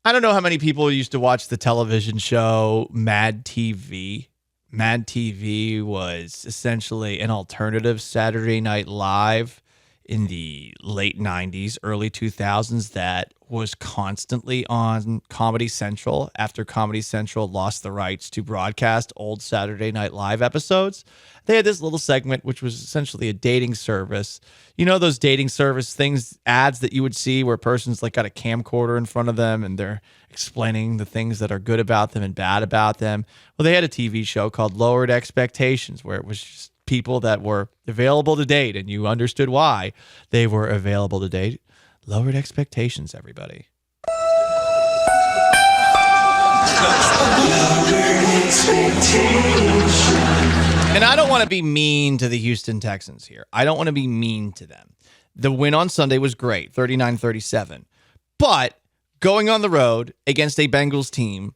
I don't know how many people used to watch the television show Mad TV. Mad TV was essentially an alternative Saturday Night Live in the late 90s, early 2000s that was constantly on Comedy Central after Comedy Central lost the rights to broadcast old Saturday Night Live episodes. They had this little segment, which was essentially a dating service. You know, those dating service things, ads that you would see where a person's like got a camcorder in front of them and they're explaining the things that are good about them and bad about them. Well, they had a TV show called Lowered Expectations where it was just people that were available to date and you understood why they were available to date. Lowered Expectations, everybody. And I don't want to be mean to the Houston Texans here. I don't want to be mean to them. The win on Sunday was great, 39-37. But going on the road against a Bengals team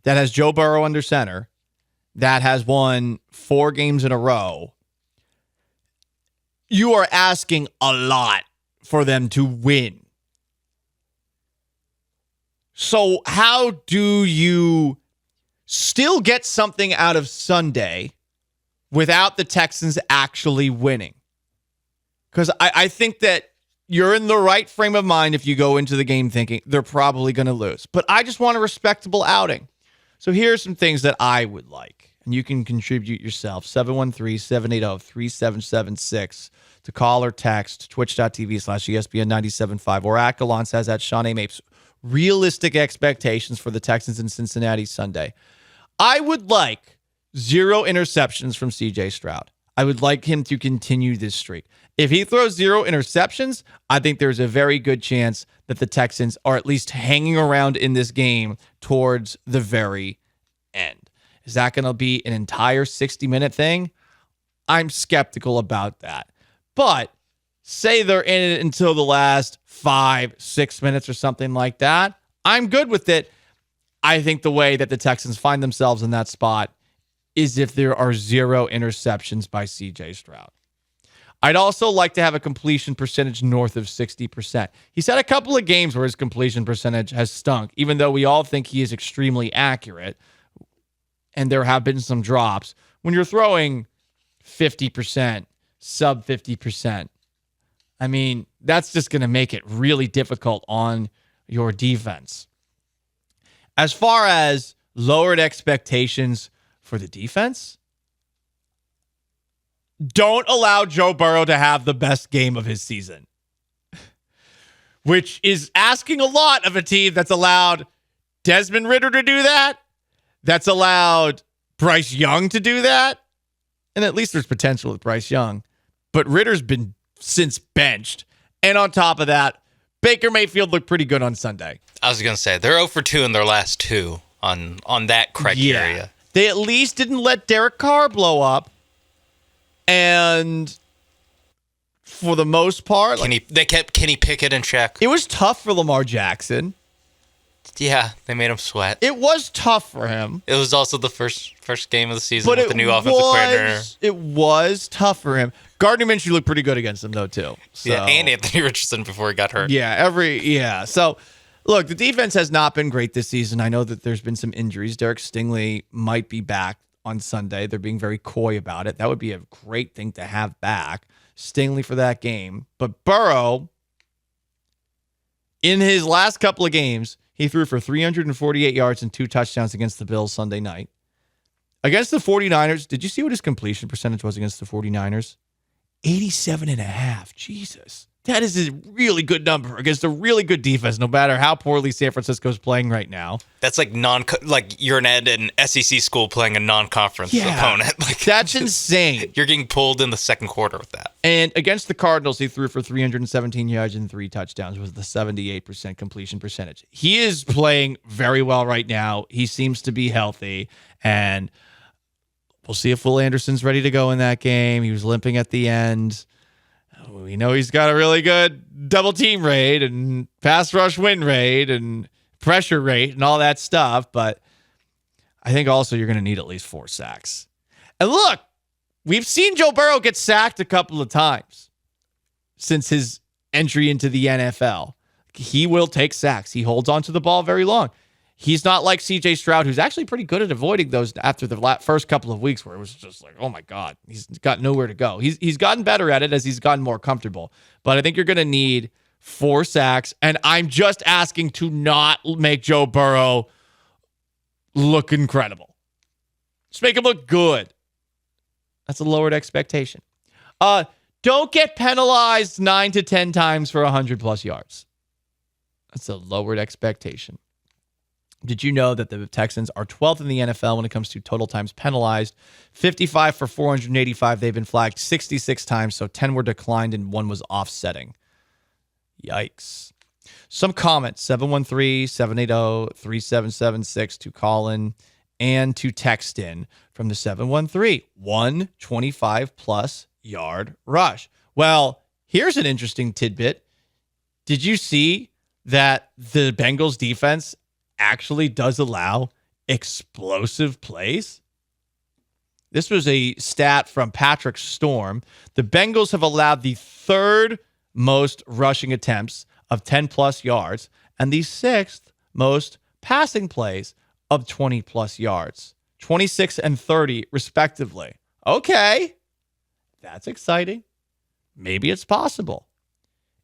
that has Joe Burrow under center, that has won 4 games in a row, you are asking a lot for them to win. So how do you still get something out of Sunday without the Texans actually winning? Because I think that you're in the right frame of mind if you go into the game thinking they're probably going to lose. But I just want a respectable outing. So here are some things that I would like. And you can contribute yourself. 713-780-3776 to call or text twitch.tv/ESPN975 or at Gallant says at Sean A. Mapes. Realistic expectations for the Texans in Cincinnati Sunday. I would like 0 interceptions from CJ Stroud. I would like him to continue this streak. If he throws 0 interceptions, I think there's a very good chance that the Texans are at least hanging around in this game towards the very end. Is that going to be an entire 60-minute thing? I'm skeptical about that. But say they're in it until the last 5-6 minutes or something like that, I'm good with it. I think the way that the Texans find themselves in that spot is if there are 0 interceptions by CJ Stroud. I'd also like to have a completion percentage north of 60%. He's had a couple of games where his completion percentage has stunk, even though we all think he is extremely accurate, and there have been some drops. When you're throwing 50%, sub 50%, I mean, that's just going to make it really difficult on your defense. As far as lowered expectations for the defense, don't allow Joe Burrow to have the best game of his season, which is asking a lot of a team that's allowed Desmond Ridder to do that, that's allowed Bryce Young to do that, and at least there's potential with Bryce Young, but Ridder's been since benched, and on top of that, Baker Mayfield looked pretty good on Sunday. I was going to say, they're 0 for 2 in their last 2 on that criteria. Yeah. They at least didn't let Derek Carr blow up. And for the most part, they kept Kenny Pickett in check. It was tough for Lamar Jackson. Yeah, they made him sweat. It was tough for him. It was also the first game of the season with the new offensive coordinator. It was tough for him. Gardner Minshew looked pretty good against him, though, too. So, yeah, and Anthony Richardson before he got hurt. Yeah. So, look, the defense has not been great this season. I know that there's been some injuries. Derek Stingley might be back on Sunday. They're being very coy about it. That would be a great thing to have back. Stingley for that game. But Burrow, in his last couple of games, he threw for 348 yards and 2 touchdowns against the Bills Sunday night. Against the 49ers, did you see what his completion percentage was against the 49ers? 87.5. Jesus. That is a really good number against a really good defense, no matter how poorly San Francisco's playing right now. That's like you're at an SEC school playing a non-conference opponent. That's insane. You're getting pulled in the second quarter with that. And against the Cardinals, he threw for 317 yards and 3 touchdowns with the 78% completion percentage. He is playing very well right now. He seems to be healthy, and we'll see if Will Anderson's ready to go in that game. He was limping at the end. We know he's got a really good double team rate and pass rush win rate and pressure rate and all that stuff. But I think also you're going to need at least 4 sacks. And look, we've seen Joe Burrow get sacked a couple of times since his entry into the NFL. he will take sacks. He holds onto the ball very long. He's not like CJ Stroud, who's actually pretty good at avoiding those after the first couple of weeks where it was just like, oh my God, he's got nowhere to go. He's gotten better at it as he's gotten more comfortable. But I think you're going to need 4 sacks. And I'm just asking to not make Joe Burrow look incredible. Just make him look good. That's a lowered expectation. Don't get penalized 9 to 10 times for 100+ yards. That's a lowered expectation. Did you know that the Texans are 12th in the NFL when it comes to total times penalized? 55 for 485. They've been flagged 66 times, so 10 were declined and 1 was offsetting. Yikes. Some comments, 713-780-3776 to call in and to text in from the 713. 125+ yard rush. Well, here's an interesting tidbit. Did you see that the Bengals defense actually does allow explosive plays? This was a stat from Patrick Storm. The Bengals have allowed the 3rd most rushing attempts of 10+ yards and the 6th most passing plays of 20+ yards, 26 and 30 respectively. Okay, that's exciting. Maybe it's possible.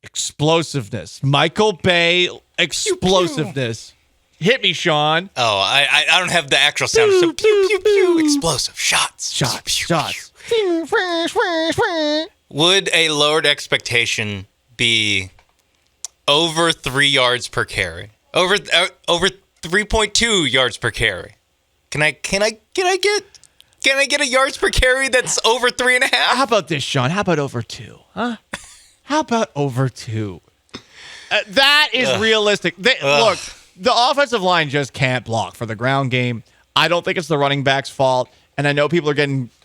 Explosiveness. Michael Bay explosiveness. Hit me, Sean. Oh, I don't have the actual sound. So pew, pew, pew. Explosive shots. Shots. Would a lowered expectation be over 3 yards per carry? Over 3.2 yards per carry? Can I get a yards per carry that's over 3.5? How about this, Sean? How about over 2? Huh? How about over 2? That is realistic. Look, the offensive line just can't block for the ground game. I don't think it's the running back's fault. And I know people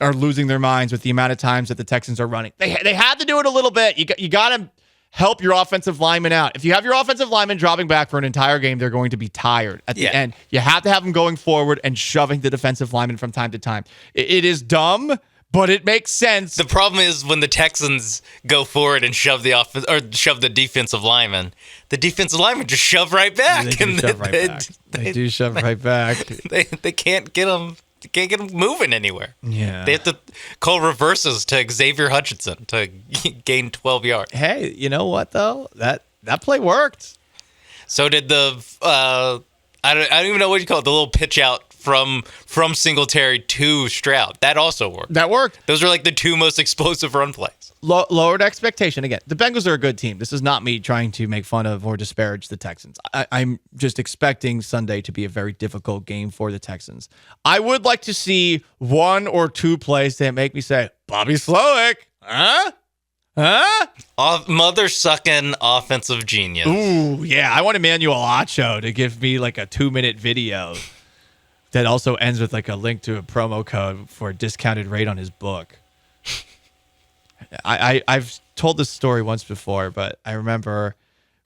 are losing their minds with the amount of times that the Texans are running. They had to do it a little bit. You got to help your offensive linemen out. If you have your offensive linemen dropping back for an entire game, they're going to be tired at the end. You have to have them going forward and shoving the defensive linemen from time to time. It is dumb, but it makes sense. The problem is when the Texans go forward and shove the defensive lineman, the defensive linemen just shove right back. They do shove right back. They can't get them. Can't get them moving anywhere. Yeah. They have to call reverses to Xavier Hutchinson to gain 12 yards. Hey, you know what, though? That play worked. So did the I don't even know what you call it, the little pitch out from Singletary to Stroud. That also worked. That worked. Those are like the 2 most explosive run plays. Lowered expectation. Again, the Bengals are a good team. This is not me trying to make fun of or disparage the Texans. I'm just expecting Sunday to be a very difficult game for the Texans. I would like to see 1 or 2 plays that make me say, Bobby Slowick, huh? Mother-sucking offensive genius. Ooh, yeah. I want Emmanuel Acho to give me like a 2-minute video that also ends with like a link to a promo code for a discounted rate on his book. I've told this story once before, but I remember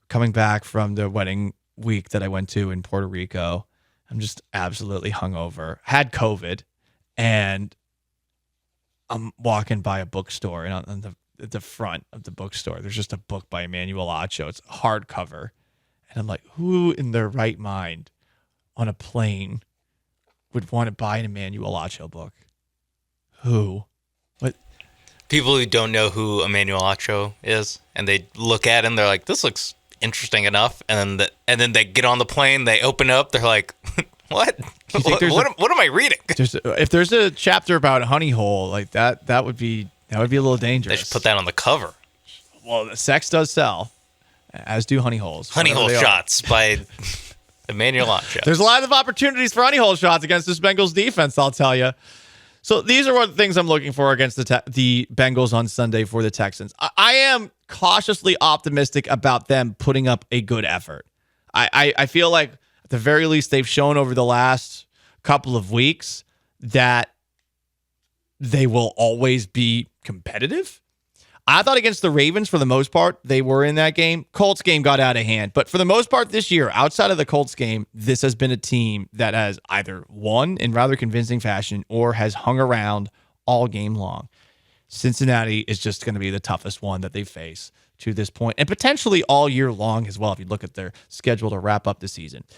coming back from the wedding week that I went to in Puerto Rico. I'm just absolutely hungover. Had COVID, and I'm walking by a bookstore, and on the front of the bookstore, there's just a book by Emmanuel Acho. It's hardcover, and I'm like, who in their right mind on a plane would want to buy an Emmanuel Acho book? Who? What? People who don't know who Emmanuel Acho is, and they look at him, they're like, "This looks interesting enough," and then they get on the plane, they open up, they're like, "What? What am I reading?" If there's a chapter about honey hole like that, that would be a little dangerous. They should put that on the cover. Well, sex does sell, as do honey holes. Honey hole shots by Emmanuel Acho. There's a lot of opportunities for honey hole shots against this Bengals defense, I'll tell you. So these are what the things I'm looking for against the Bengals on Sunday for the Texans. I am cautiously optimistic about them putting up a good effort. I feel like at the very least they've shown over the last couple of weeks that they will always be competitive. I thought against the Ravens, for the most part, they were in that game. Colts game got out of hand. But for the most part this year, outside of the Colts game, this has been a team that has either won in rather convincing fashion or has hung around all game long. Cincinnati is just going to be the toughest one that they face. to this point, and potentially all year long as well if you look at their schedule to wrap up the season.